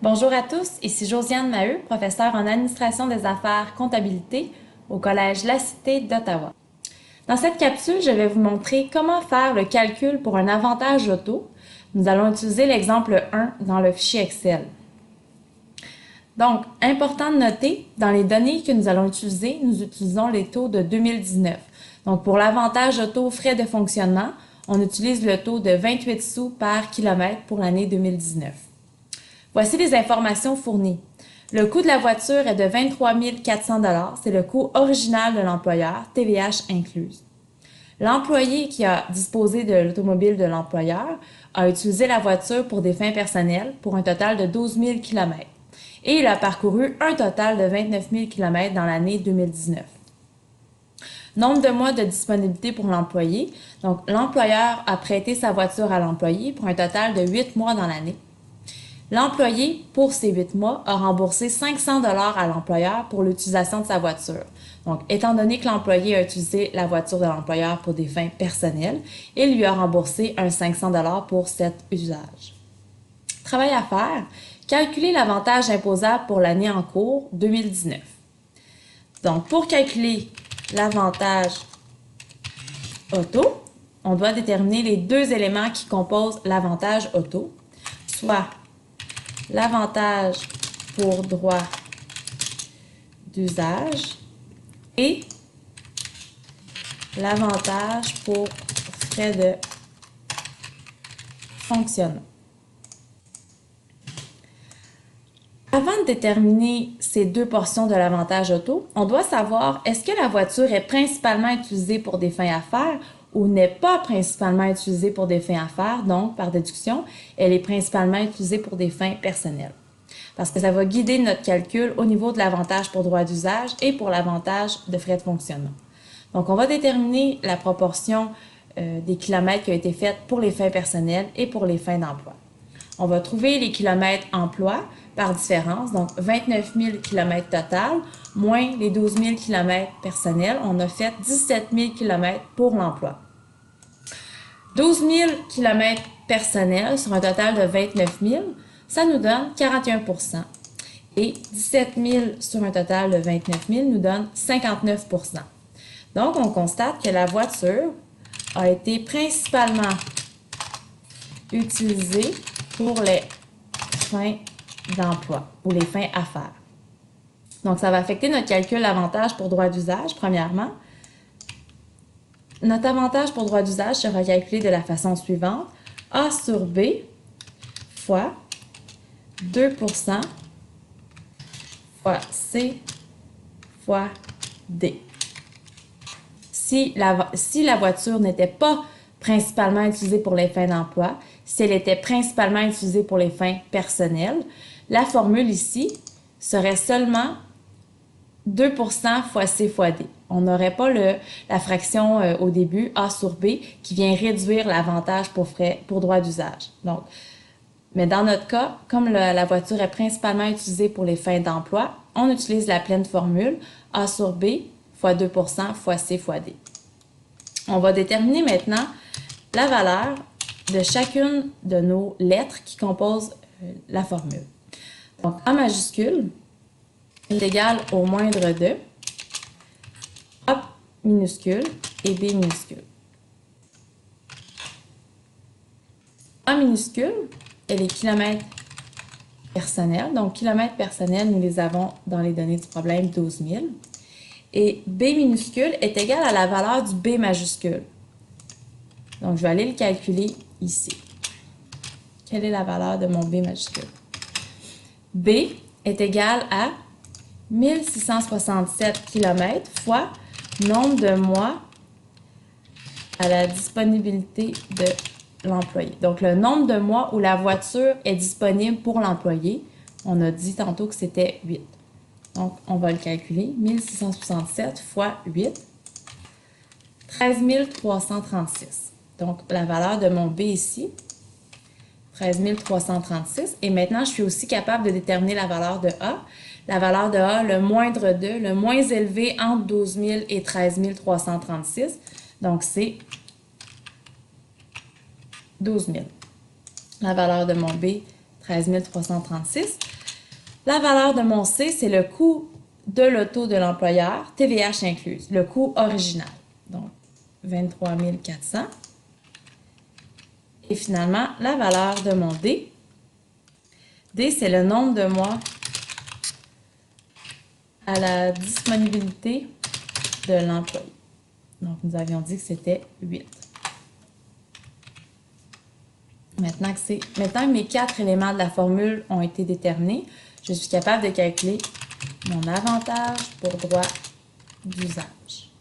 Bonjour à tous, ici Josiane Maheu, professeure en administration des affaires comptabilité au Collège La Cité d'Ottawa. Dans cette capsule, je vais vous montrer comment faire le calcul pour un avantage auto. Nous allons utiliser l'exemple 1 dans le fichier Excel. Donc, important de noter, dans les données que nous allons utiliser, nous utilisons les taux de 2019. Donc, pour l'avantage auto frais de fonctionnement, on utilise le taux de 28 sous par kilomètre pour l'année 2019. Voici les informations fournies. Le coût de la voiture est de 23 400 $. C'est le coût original de l'employeur, TVH incluse. L'employé qui a disposé de l'automobile de l'employeur a utilisé la voiture pour des fins personnelles pour un total de 12 000 km et il a parcouru un total de 29 000 km dans l'année 2019. Nombre de mois de disponibilité pour l'employé. Donc, l'employeur a prêté sa voiture à l'employé pour un total de 8 mois dans l'année. L'employé, pour ces 8 mois, a remboursé 500 $ à l'employeur pour l'utilisation de sa voiture. Donc, étant donné que l'employé a utilisé la voiture de l'employeur pour des fins personnelles, il lui a remboursé un 500 $ pour cet usage. Travail à faire. Calculer l'avantage imposable pour l'année en cours 2019. Donc, pour calculer l'avantage auto, on doit déterminer les deux éléments qui composent l'avantage auto, soit l'avantage pour droit d'usage et l'avantage pour frais de fonctionnement. Avant de déterminer ces deux portions de l'avantage auto, on doit savoir est-ce que la voiture est principalement utilisée pour des fins affaires ou n'est pas principalement utilisée pour des fins affaires, donc par déduction, elle est principalement utilisée pour des fins personnelles. Parce que ça va guider notre calcul au niveau de l'avantage pour droit d'usage et pour l'avantage de frais de fonctionnement. Donc, on va déterminer la proportion des kilomètres qui a été faite pour les fins personnelles et pour les fins d'emploi. On va trouver les kilomètres emploi par différence, donc 29 000 km total, moins les 12 000 km personnels, on a fait 17 000 km pour l'emploi. 12 000 km personnels sur un total de 29 000, ça nous donne 41 %. Et 17 000 sur un total de 29 000 nous donne 59 %. Donc, on constate que la voiture a été principalement utilisée pour les fins d'emploi ou les fins affaires. Donc, ça va affecter notre calcul avantage pour droit d'usage, premièrement. Notre avantage pour droit d'usage sera calculé de la façon suivante. A sur B fois 2 % fois C fois D. Si la voiture n'était pas principalement utilisée pour les fins d'emploi, si elle était principalement utilisée pour les fins personnelles, la formule ici serait seulement 2 % fois C fois D. On n'aurait pas la fraction au début, A sur B, qui vient réduire l'avantage pour droit d'usage. Donc, mais dans notre cas, comme la voiture est principalement utilisée pour les fins d'emploi, on utilise la pleine formule A sur B fois 2 % fois C fois D. On va déterminer maintenant la valeur de chacune de nos lettres qui composent la formule. Donc, A majuscule est égal au moindre de A minuscule et B minuscule. A minuscule est les kilomètres personnels. Donc, kilomètres personnels, nous les avons dans les données du problème, 12 000. Et B minuscule est égal à la valeur du B majuscule. Donc, je vais aller le calculer ici. Quelle est la valeur de mon B majuscule? B est égal à 1667 km fois nombre de mois à la disponibilité de l'employé. Donc, le nombre de mois où la voiture est disponible pour l'employé, on a dit tantôt que c'était 8. Donc, on va le calculer. 1667 fois 8, 13 336. Donc, la valeur de mon B ici, 13 336. Et maintenant, je suis aussi capable de déterminer la valeur de A. La valeur de A, le moindre de, le moins élevé entre 12 000 et 13 336. Donc, c'est 12 000. La valeur de mon B 13 336. La valeur de mon C, c'est le coût de l'auto de l'employeur, TVH incluse, le coût original. Donc, 23 400. Et finalement, la valeur de mon D. D, c'est le nombre de mois à la disponibilité de l'employé. Donc, nous avions dit que c'était 8. Maintenant que mes 4 éléments de la formule ont été déterminés, je suis capable de calculer mon avantage pour droit d'usage.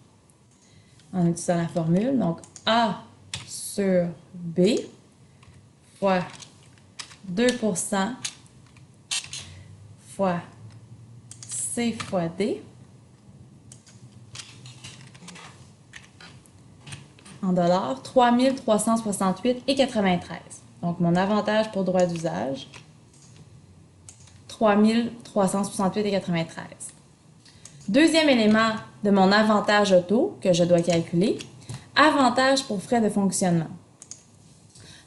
En utilisant la formule, donc A sur B fois 2% fois C fois D en dollars, 3 368,93. Donc, mon avantage pour droit d'usage, 3 368,93. Deuxième élément de mon avantage auto que je dois calculer, avantage pour frais de fonctionnement.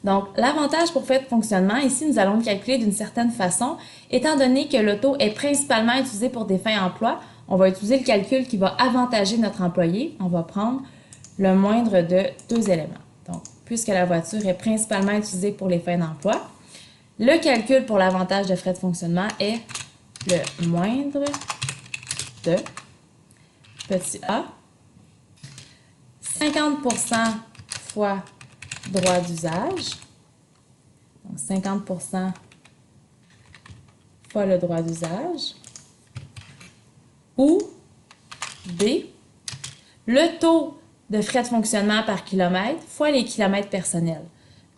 Donc, l'avantage pour frais de fonctionnement, ici, nous allons le calculer d'une certaine façon. Étant donné que l'auto est principalement utilisée pour des fins emploi, on va utiliser le calcul qui va avantager notre employé. On va prendre le moindre de 2 éléments. Donc, puisque la voiture est principalement utilisée pour les fins d'emploi, le calcul pour l'avantage de frais de fonctionnement est le moindre de petit a, 50% fois droit d'usage, donc 50% fois le droit d'usage, ou B, le taux de frais de fonctionnement par kilomètre fois les kilomètres personnels.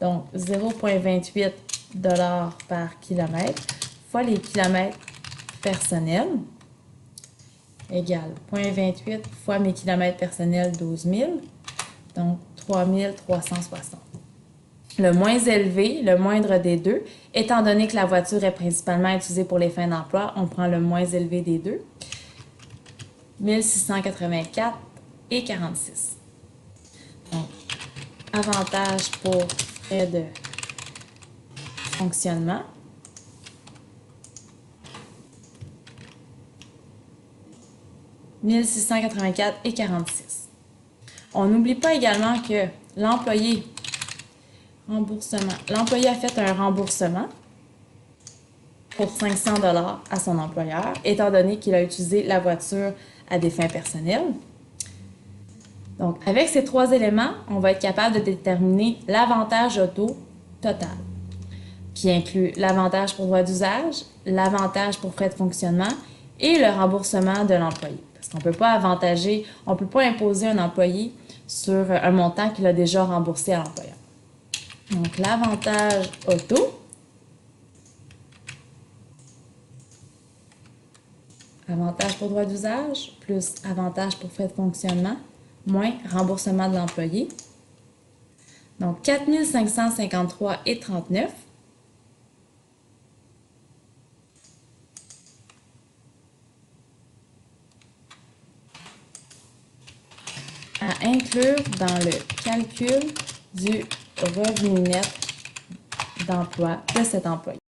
Donc, 0,28 $ par kilomètre fois les kilomètres personnels égale 0,28 fois mes kilomètres personnels, 12 000, donc 3 360. Le moins élevé, le moindre des deux, étant donné que la voiture est principalement utilisée pour les fins d'emploi, on prend le moins élevé des deux, 1684,46. Donc, avantage pour frais de fonctionnement. « 1684,46. On n'oublie pas également que l'employé a fait un remboursement pour 500 $ à son employeur, étant donné qu'il a utilisé la voiture à des fins personnelles. Donc, avec ces 3 éléments, on va être capable de déterminer l'avantage auto total, qui inclut l'avantage pour droit d'usage, l'avantage pour frais de fonctionnement et le remboursement de l'employé. Parce qu'on ne peut pas imposer un employé sur un montant qu'il a déjà remboursé à l'employeur. Donc, l'avantage auto, avantage pour droit d'usage, plus avantage pour frais de fonctionnement, moins remboursement de l'employé. Donc, 4 553,39. À inclure dans le calcul du revenu net d'emploi de cet employé.